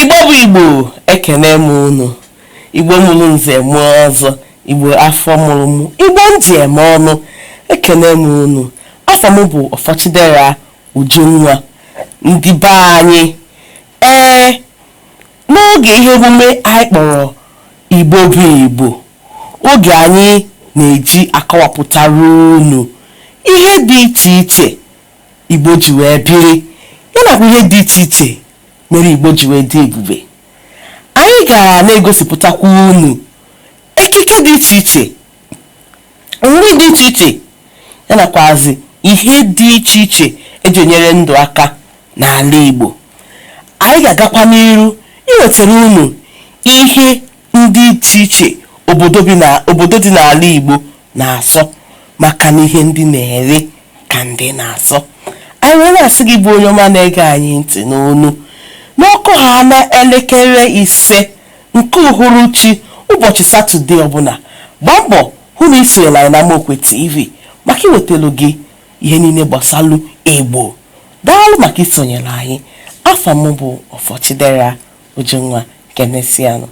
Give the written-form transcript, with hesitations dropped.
Igbo bụ Igbo, ekene m unu. Igbo mụrụ nze mụọ ọzọ, Igbo afọ mụrụ mụ, Igbo ndị eme ọnụ, ekene m unu. Afọ m bụ Ọfọchidera Ujunwa, ndị be anyị. N'oge ihe emume anyị kpọrọ Igbo bụ Igbo, oge anyị na-eji akọwapụtara unu ihe dị iche iche Igbo ji wee biri, yanakwa ihe dị iche iche mere Igbo ji wee dị ebube. Anyị gara na-egosipụtakwa unu ekike dị iche iche, nri dị iche iche, yanakwazi ihe dị iche iche eji enyere ndụ aka n'ala Igbo. Anyị ga-agakwa n'iru iwetara unu ihe ndị iche iche obodo dị n'ala Igbo na-asọ, maka na ihe ndị na-ere ka ndị na-asọ. Anyị wee na-asị gị bụ onye ọma na-ege anyị ntị n'onu, n'ọkụ ha na elekere 5 nke uhuruchi ụbọchị Satọde ọbụla, gbaa mbọ hụ na isonyere anyị na Amaokwe TV maka iwetelu gị ihe niile gbasalụ Igbo. Daalụ maka isonyere anyị. Afọ m bụ Ọfọchidera Ujunwa. Kenesianụ.